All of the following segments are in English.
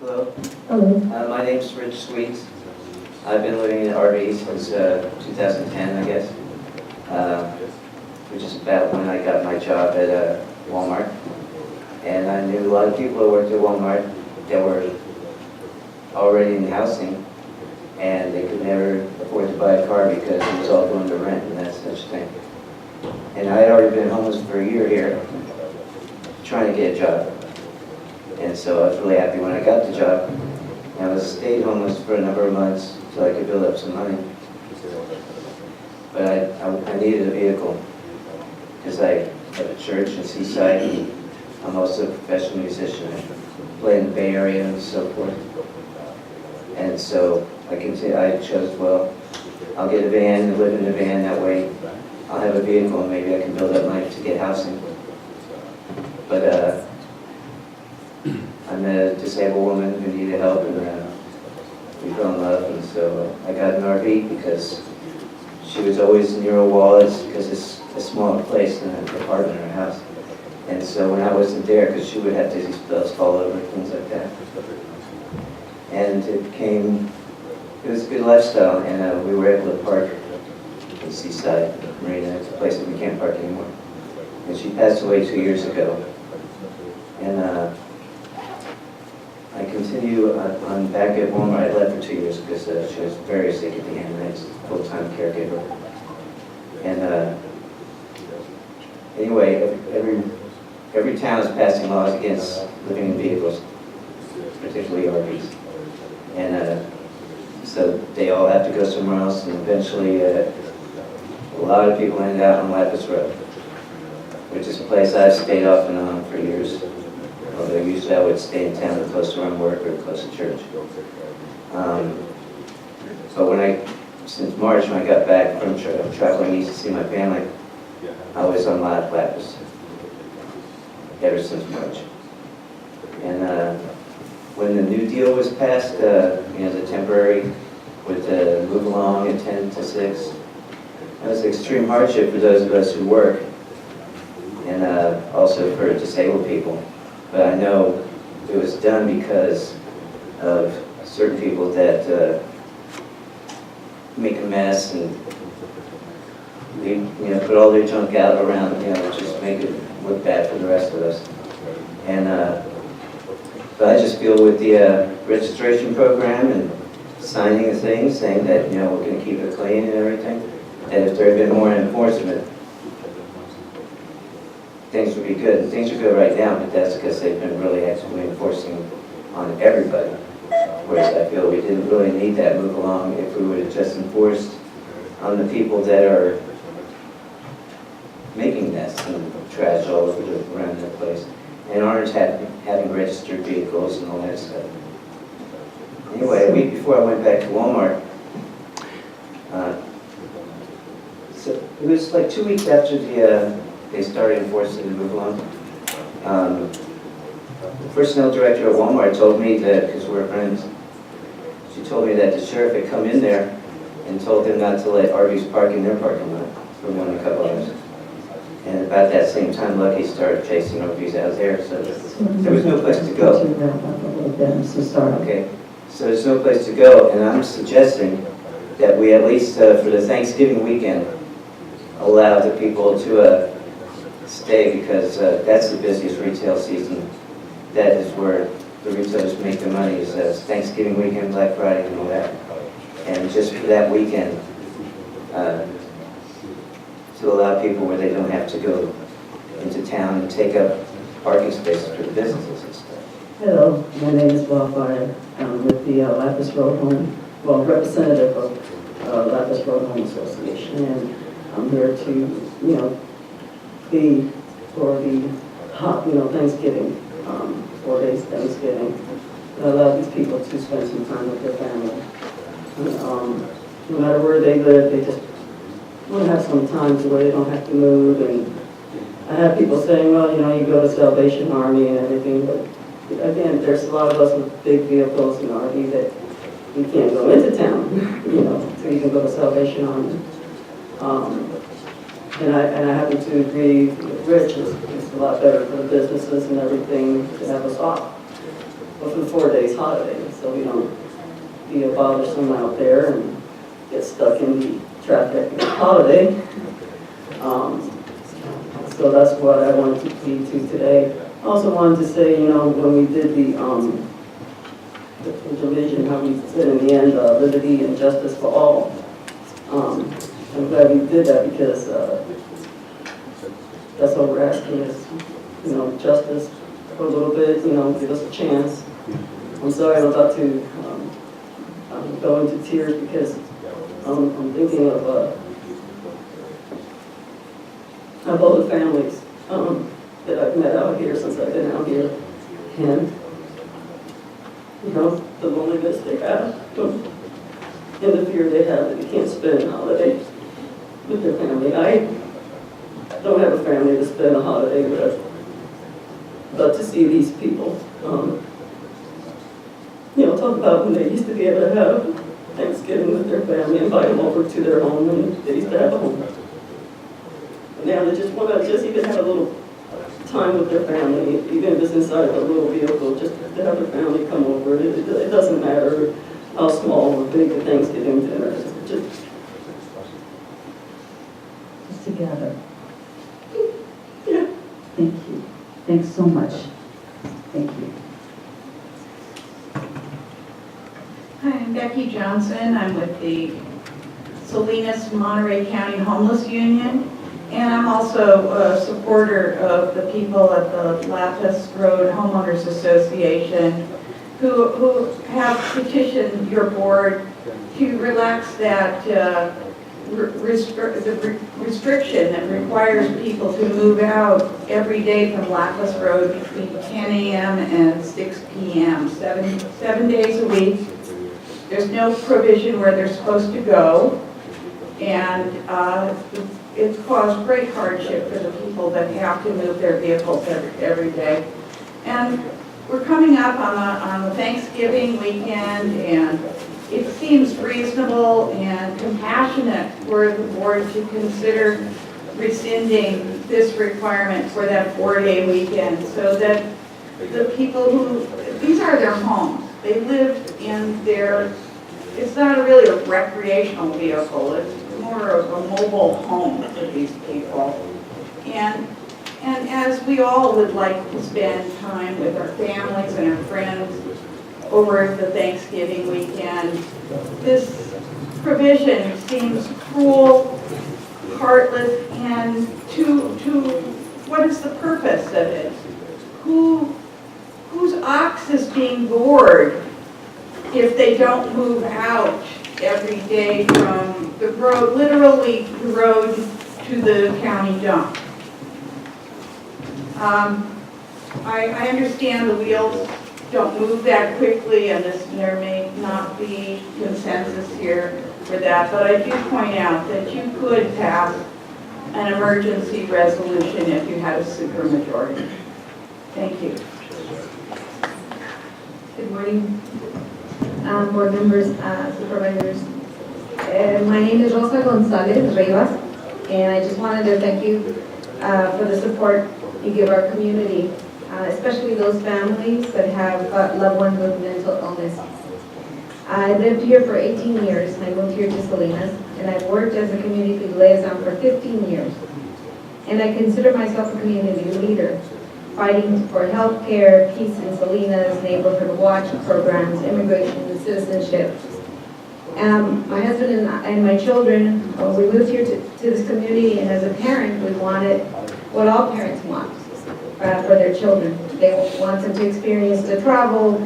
Hello, Hello. my name's Rich Sweets. I've been living in RV since 2010, I guess, which is about when I got my job at Walmart. And I knew a lot of people who worked at Walmart that were already in housing, and they could never afford to buy a car because it was all going to rent and that such thing. And I had already been homeless for a year here, trying to get a job. And so I was really happy when I got the job. And I stayed homeless for a number of months so I could build up some money. But I needed a vehicle because I have a church in Seaside, and I'm also a professional musician. I play in the Bay Area and so forth. And so I chose, well, I'll get a van and live in a van. That way I'll have a vehicle and maybe I can build up money to get housing. But I met a disabled woman who needed help, and we fell in love, and so I got an RV because she was always near a wall, because it's a smaller place than an apartment or a house. And so when I wasn't there, because she would have dizzy spells, fall over, things like that. And it was a good lifestyle, and we were able to park in Seaside Marina. It's a place that we can't park anymore. And she passed away 2 years ago. And I continue on back at Walmart. I left for 2 years because she was very sick at the end, and I was a full-time caregiver. And anyway, every town is passing laws against living in vehicles, particularly RVs. And so they all have to go somewhere else, and eventually a lot of people end out on Lapis Road, which is a place I've stayed off and on for years. Although usually I would stay in town close to where I work or close to church. But since March, when I got back from traveling east to see my family, I was on Lapis ever since March. And when the new deal was passed, the temporary with the move along at 10 to 6, that was an extreme hardship for those of us who work, and also for disabled people. But I know it was done because of certain people that make a mess and put all their junk out around, just make it look bad for the rest of us. And but I just feel with the registration program and signing a thing saying that we're going to keep it clean and everything, and if there had been more enforcement, things would be good. And things are good right now, but that's because they've been really actively enforcing on everybody. Whereas I feel we didn't really need that move along if we would have just enforced on the people that are making mess and trash all over around the place and aren't having registered vehicles and all that stuff. Anyway, a week before I went back to Walmart, so it was like 2 weeks after they started enforcing the move along. The personnel director at Walmart told me that, because we're friends, she told me that the sheriff had come in there and told them not to let RVs park in their parking lot for more than a couple hours. And about that same time, Lucky started chasing RVs out there, so there was no place to go. Okay, so there's no place to go, and I'm suggesting that we at least, for the Thanksgiving weekend, allow the people to stay, because that's the busiest retail season. That is where the retailers make their money, is Thanksgiving weekend, Black Friday, and all that. And just for that weekend, to allow people where they don't have to go into town and take up parking spaces for the businesses and stuff. Hello, my name is Bob Fire. I'm with the Lapis Road Home, representative of Lapis Road Home Association, and I'm here to, be for the hot, Thanksgiving, 4 days Thanksgiving. Allow these people to spend some time with their family. No matter where they live, they just want to have some time to where they don't have to move. And I have people saying, well, you go to Salvation Army and everything, but again, there's a lot of us with big vehicles and RV that we can't go into town, to even go to Salvation Army. And I happen to agree with Rich, it's a lot better for the businesses and everything to have us off. but for the 4 days holiday, so we don't be bothersome out there and get stuck in the traffic holiday. So that's what I wanted to plead to today. I also wanted to say, when we did the division, how we said in the end, liberty and justice for all. I'm glad we did that because that's what we're asking is, justice for a little bit, give us a chance. I'm sorry I'm about to go into tears because I'm thinking of all the families that I've met out here since I've been out here, and the loneliness they have, and the fear they have that they can't spend holidays with their family. I don't have a family to spend a holiday with, but to see these people, talk about when they used to be able to have Thanksgiving with their family, invite them over to their home, and they used to have a home. And now they just want to even have a little time with their family, even if it's inside of a little vehicle, just to have their family come over. It doesn't matter how small or big the Thanksgiving dinner is. Just together. Yeah. Thank you. Thanks so much. Thank you. Hi, I'm Becky Johnson. I'm with the Salinas Monterey County Homeless Union, and I'm also a supporter of the people at the Lapis Road Homeowners Association who have petitioned your board to relax that restriction that requires people to move out every day from Lapis Road between 10 a.m. and 6 p.m., 7 days a week. There's no provision where they're supposed to go, and it's caused great hardship for the people that have to move their vehicles every day. And we're coming up on the Thanksgiving weekend, and it seems reasonable and compassionate for the board to consider rescinding this requirement for that 4-day weekend so that the people these are their homes. They live in it's not really a recreational vehicle, it's more of a mobile home for these people. And as we all would like to spend time with our families and our friends over the Thanksgiving weekend, this provision seems cruel, heartless, and what is the purpose of it? Whose ox is being gored if they don't move out every day from the road, literally the road to the county dump? I understand the wheels don't move that quickly, and there may not be consensus here for that, but I do point out that you could pass an emergency resolution if you had a supermajority. Thank you. Good morning, board members, supervisors. My name is Rosa Gonzalez Rivas, and I just wanted to thank you for the support you give our community, especially those families that have loved ones with mental illness. I lived here for 18 years. I moved here to Salinas, and I've worked as a community liaison for 15 years. And I consider myself a community leader, fighting for health care, peace in Salinas, neighborhood watch programs, immigration and citizenship. My husband and my children, we moved here to this community, and as a parent, we wanted what all parents want for their children. They want them to experience the travel,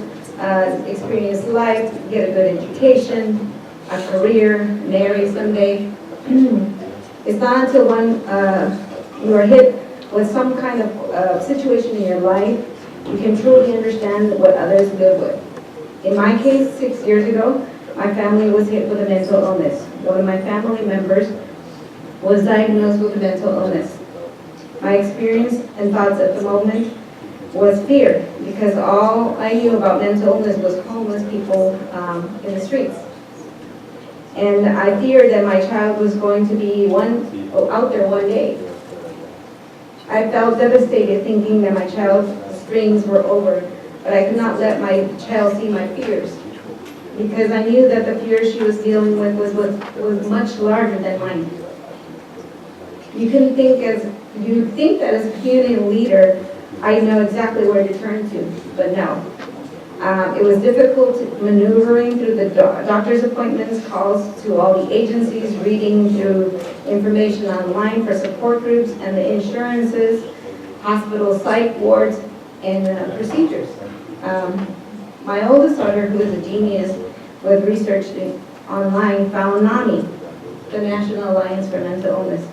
experience life, get a good education, a career, marry someday. It's not until when you are hit with some kind of situation in your life, you can truly understand what others live with. In my case, 6 years ago, my family was hit with a mental illness. One of my family members was diagnosed with a mental illness. My experience and thoughts at the moment was fear, because all I knew about mental illness was homeless people in the streets. And I feared that my child was going to be out there one day. I felt devastated thinking that my child's dreams were over, but I could not let my child see my fears, because I knew that the fears she was dealing with was much larger than mine. You'd think that as a community leader, I know exactly where to turn to, but no. It was difficult maneuvering through the doctor's appointments, calls to all the agencies, reading through information online for support groups and the insurances, hospital psych wards, and procedures. My oldest daughter, who is a genius with researching online, found NAMI, the National Alliance for Mental Illness.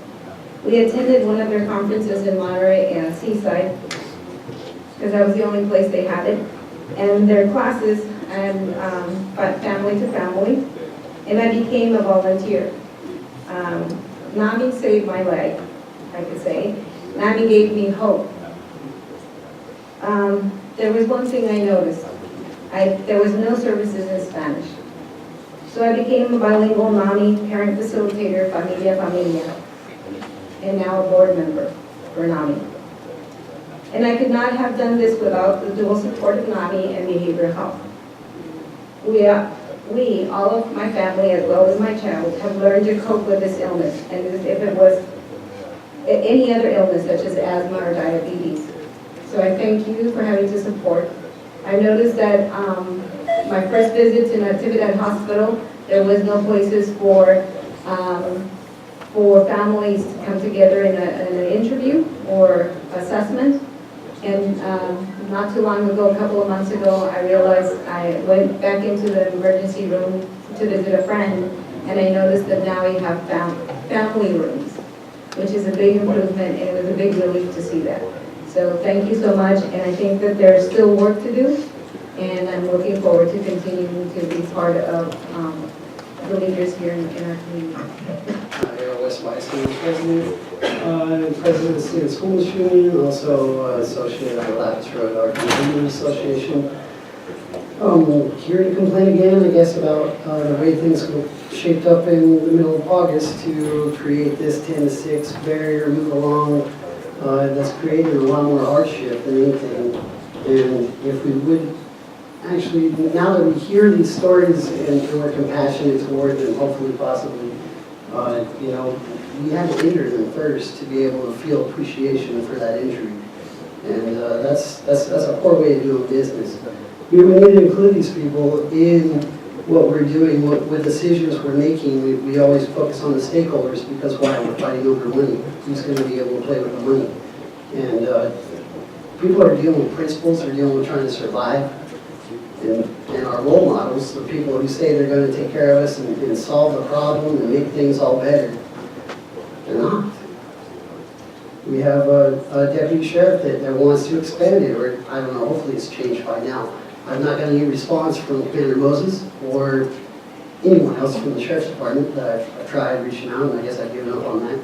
We attended one of their conferences in Monterey and Seaside, because that was the only place they had it, and their classes and family to family, and I became a volunteer. NAMI saved my life, I could say. NAMI gave me hope. There was one thing I noticed. There was no services in Spanish. So I became a bilingual NAMI parent facilitator, familia, and now a board member for NAMI. And I could not have done this without the dual support of NAMI and behavioral health. We, all of my family as well as my child, have learned to cope with this illness, and as if it was any other illness such as asthma or diabetes. So I thank you for having to support. I noticed that my first visit to Natividad Hospital, there was no places for families to come together in an interview or assessment. And not too long ago, a couple of months ago, I realized I went back into the emergency room to visit a friend, and I noticed that now we have family rooms, which is a big improvement, and it was a big relief to see that. So thank you so much, and I think that there's still work to do, and I'm looking forward to continuing to be part of the leaders here in our community. West School president, president of the Salinas Homeowners Union, also associated with Lapis Road Art and Association. Here to complain again, I guess, about the way things shaped up in the middle of August to create this 10 to 6 barrier, move along, that's created a lot more hardship than anything. And if we would actually, now that we hear these stories and we're compassionate toward them, hopefully, possibly, we had to injure them first to be able to feel appreciation for that injury. And that's a poor way of doing business. We need to include these people in what we're doing, what decisions we're making. We always focus on the stakeholders because why? We're fighting over money. Who's going to be able to play with the money? And people are dealing with principles, they're dealing with trying to survive. And our role models, the people who say they're going to take care of us and solve the problem and make things all better, they're not. We have a deputy sheriff that wants to expand it, or I don't know, hopefully it's changed by now. I've not gotten any response from Commander Moses or anyone else from the sheriff's department that I've tried reaching out, and I guess I've given up on that.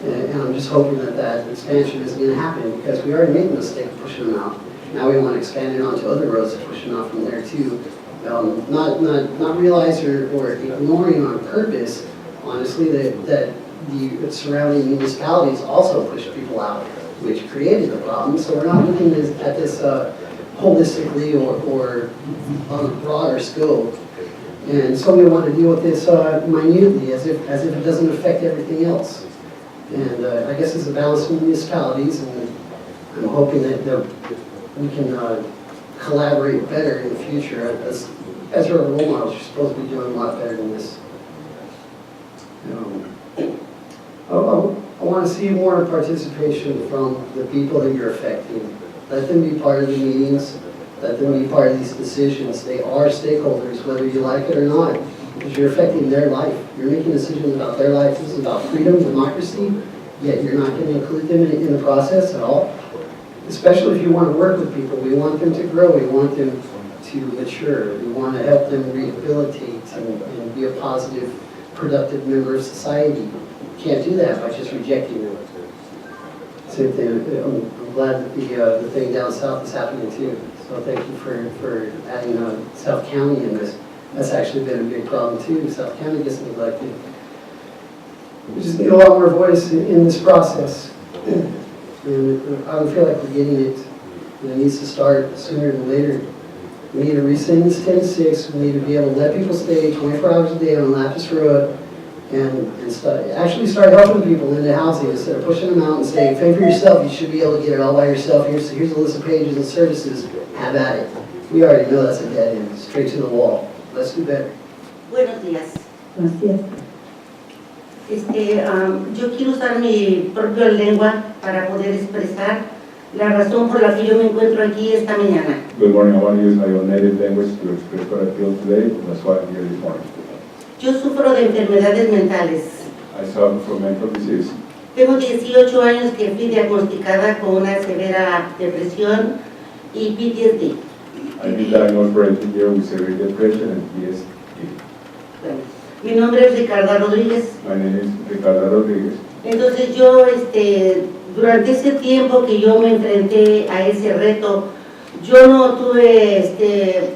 And I'm just hoping that expansion is going to happen, because we already made the mistake of pushing them out. Now we want to expand it onto other roads, pushing off from there too. Not realize or ignoring on purpose, honestly, that the surrounding municipalities also push people out, which created the problem. So we're not looking at this holistically or on a broader scope. And so we want to deal with this minutely, as if it doesn't affect everything else. And I guess it's a balance of municipalities, and I'm hoping that we can collaborate better in the future. As our role models, you're supposed to be doing a lot better than this. I want to see more participation from the people that you're affecting. Let them be part of the meetings. Let them be part of these decisions. They are stakeholders, whether you like it or not, because you're affecting their life. You're making decisions about their life. This is about freedom, democracy, yet you're not going to include them in the process at all. Especially if you want to work with people. We want them to grow. We want them to mature. We want to help them rehabilitate and be a positive, productive member of society. You can't do that by just rejecting them. Same thing. I'm glad that the thing down south is happening too. So thank you for adding South County in this. That's actually been a big problem too. South County gets neglected. We just need a lot more voice in this process. And I don't feel like we're getting it. and it needs to start sooner than later. We need to rescind this 10 to 6, we need to be able to let people stay 24 hours a day on Lapis Road and actually start helping people into housing instead of pushing them out and saying, fend for yourself, you should be able to get it all by yourself. Here's a list of pages and services, have at it. We already know that's a dead end, straight to the wall. Let's do better. Buenos días. Buenos días. Yo quiero usar mi propia lengua para poder expresar la razón por la que yo me encuentro aquí esta mañana. Good morning. I want to use my own native language to express what I feel today. That's why I'm here this morning. Yo sufro de enfermedades mentales. I suffer from mental disease. Tengo 18 años que fui diagnosticada con una severa depresión y PTSD. I've been diagnosed for 18 years with severe depression and PTSD. Bueno, mi nombre es Ricardo Rodríguez. My name is Ricardo Rodriguez. Entonces yo, durante ese tiempo que yo me enfrenté a ese reto, yo no tuve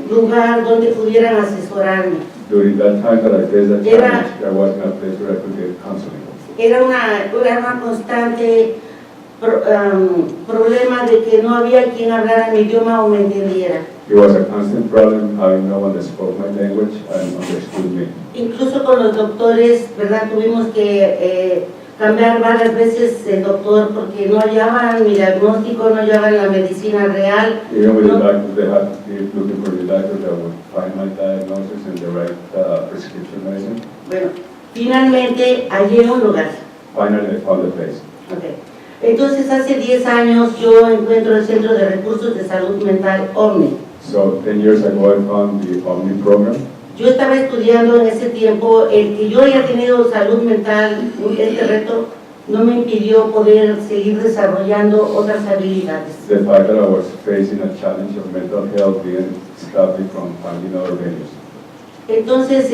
lugar donde pudieran asesorarme. During that time that I faced that challenge, there wasn't a place where I could get counseling. Era una constante problema de que no había quien hablara mi idioma o me entendiera. It was a constant problem having no one that spoke my language and understood me. Incluso con los doctores, ¿verdad? Tuvimos que cambiar varias veces el doctor porque no hallaban mi diagnóstico, no hallaban la medicina real. Even with the doctors, they had to keep looking for the doctor that would find my diagnosis and the right prescription medicine. Bueno, finalmente hallé un lugar. Finally, I found a place. Okay. Entonces, hace 10 años yo encuentro el Centro de Recursos de Salud Mental OMNI. So 10 years ago, I found the Omni program. Yo estaba estudiando en ese tiempo, el que yo haya tenido salud mental, este reto, no me impidió poder seguir desarrollando otras habilidades. The fact that I was facing a challenge of mental health didn't stop me from finding other venues. Entonces,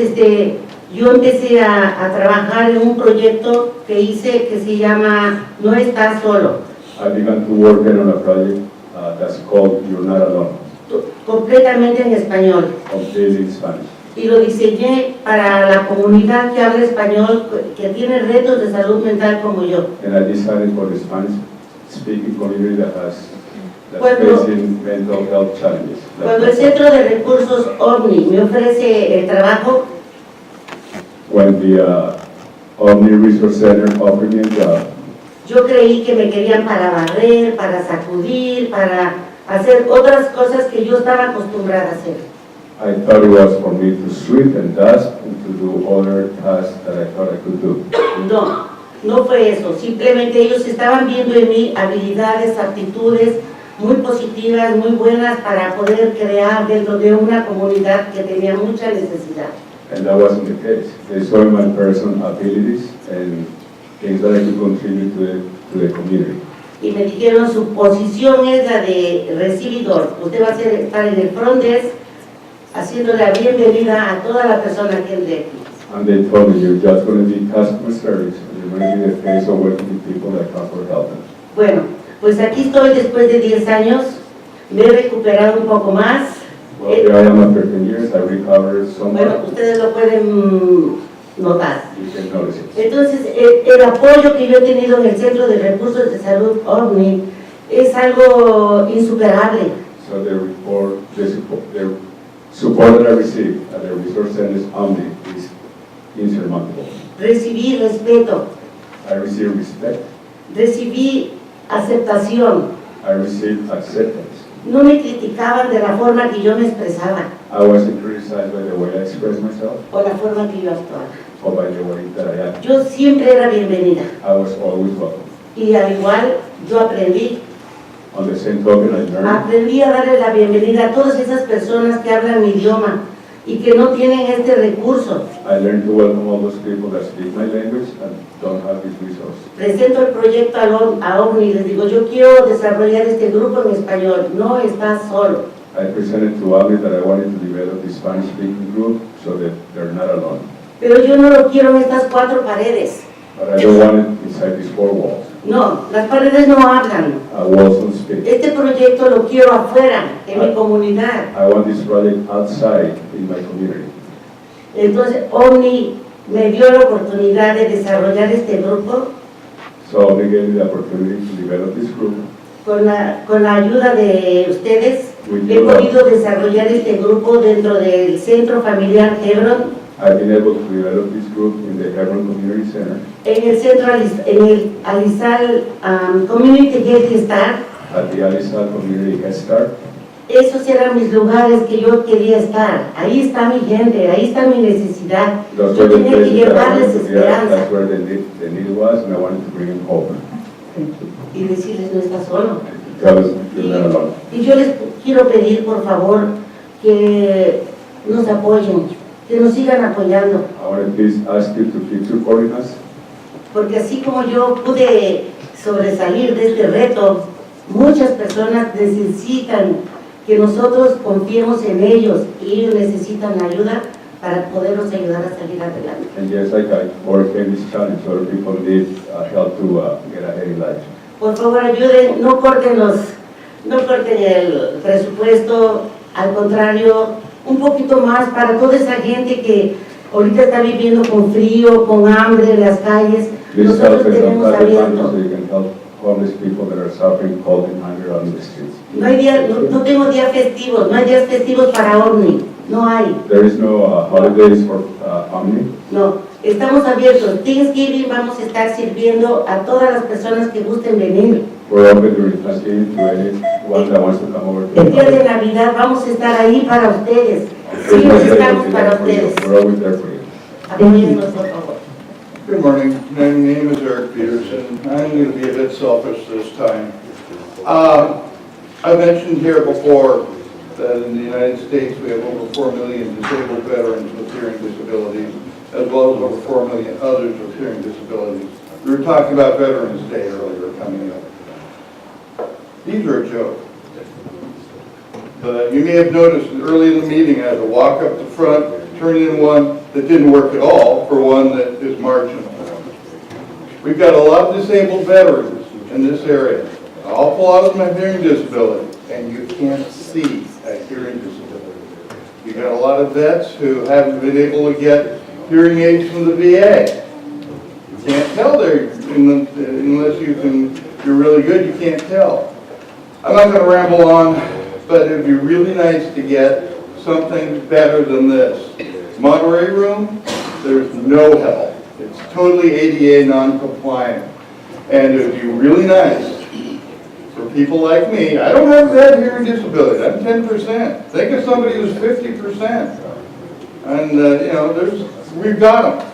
yo empecé a trabajar en un proyecto que hice que se llama No Estás Solo, I began to work on a project that's called You're Not Alone, completamente en español. completely in Spanish. Y lo diseñé para la comunidad que habla español, que tiene retos de salud mental como yo. And I decided for the Spanish-speaking community that's Cuando- facing mental health challenges. Cuando el Centro de Recursos OVNI me ofrece el trabajo, When the Omni Resource Center offered me a job, yo creí que me querían para barrer, para sacudir, para hacer otras cosas que yo estaba acostumbrada a hacer. I thought it was for me to sweep and dust and to do other tasks that I thought I could do. No, no fue eso. Simplemente ellos estaban viendo en mí habilidades, aptitudes muy positivas, muy buenas para poder crear dentro de una comunidad que tenía mucha necesidad. And that wasn't the case. They saw in my personal abilities and things that I could contribute to the community. Y me dijeron, su posición es la de recibidor. Usted va a estar en el front desk haciendo la bienvenida a toda la persona que entre aquí. And they told me, you're just going to be customer service, and you're going to be the face of working with people that come for help. Bueno, pues aquí estoy después de 10 años, me he recuperado un poco más. Well, here I am after 10 years, I recovered Bueno, somewhat. ustedes lo pueden notar. You can notice it. Entonces, el apoyo que yo he tenido en el Centro de Recursos de Salud OVNI es algo insuperable. So the support that I received at the resource centers Omni is insurmountable. Recibí respeto, I received respect, recibí aceptación. I received acceptance. No me criticaban de la forma que yo me expresaba I wasn't criticized by the way I expressed myself o la forma que yo actuaba. or by the way that I act. Yo siempre era bienvenida I was always welcome. y al igual yo aprendí On the same token, I learned Aprendí a darle la bienvenida a todas esas personas que hablan mi idioma y que no tienen este recurso. to welcome all those people that speak my language and don't have this resource. Presento el proyecto a OVNI y les digo, yo quiero desarrollar este grupo en español, no estás solo. I presented to Omni that I wanted to develop this Spanish-speaking group so that they're not alone. Pero yo no lo quiero en estas 4 paredes. But I don't want it inside these 4 walls. No, las paredes no hablan. Walls don't speak. Este proyecto lo quiero afuera, en mi comunidad. I want this project outside in my community. Entonces, OVNI me dio la oportunidad de desarrollar este grupo So Omni gave me the opportunity to develop this group con la ayuda de ustedes, With he your help, podido desarrollar este grupo dentro del Centro Familiar Hebron, I've been able to develop this group in the Hebron Community Center, en el centro, en el Alizal Community Head Start. at the Alisal Community Head Start. Esos eran mis lugares que yo quería estar. Ahí está mi gente, ahí está mi necesidad. Those Yo were the tenía que places that I llevarles wanted to be at. esperanza That's where the need was, and I wanted to bring them hope. y decirles no estás solo. Tell them you're not alone. Y yo les quiero pedir, por favor, que nos apoyen, que nos sigan apoyando, I want to please ask you to keep supporting us, porque así como yo pude sobresalir de este reto, muchas personas necesitan que nosotros confiemos en ellos y ellos necesitan ayuda para poderlos ayudar a salir adelante. and just like I overcame this challenge, other people need help to get ahead in life. Por favor, ayuden, no corten el presupuesto, al contrario, un poquito más para toda esa gente que ahorita está viviendo con frío, con hambre en las calles. Please help Nosotros us tenemos on other funds abierto. so you can help homeless people that are suffering cold and hunger on the streets. No tengo días festivos, no hay días festivos para OVNI, no hay, There is no holidays for Omni. no. Estamos abiertos. Thxgiving vamos a estar sirviendo a todas las personas que gusten venir. We're open during Thanksgiving to anyone that wants to come over to El día de the Navidad vamos a estar ahí para ustedes. Sí, estamos para ustedes. We're always there for you. Apóyennos, por favor. Good morning. My name is Eric Peterson. I'm going to be a bit selfish this time. I mentioned here before that in the United States we have over 4 million disabled veterans with hearing disabilities, as well as over 4 million others with hearing disabilities. We were talking about Veterans Day earlier coming up. These are a joke. But you may have noticed that early in the meeting I had to walk up the front, turn in one that didn't work at all for one that is marginal. We've got a lot of disabled veterans in this area. An awful lot of them have hearing disability, and you can't see a hearing disability. You've got a lot of vets who haven't been able to get hearing aids from the VA. You can't tell there unless you're really good, you can't tell. I'm not going to ramble on, but it'd be really nice to get something better than this. Monterey Room, there's no help. It's totally ADA non-compliant. And it'd be really nice for people like me. I don't have that hearing disability. I'm 10%. Think of somebody who's 50%. And, we've got them.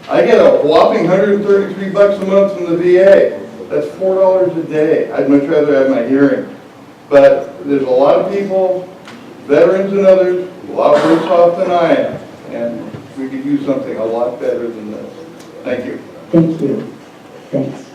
I get a whopping $133 a month from the VA. That's $4 a day. I'd much rather have my hearing. But there's a lot of people, veterans and others, a lot worse off than I am. And we could use something a lot better than this. Thank you. Thank you. Thanks.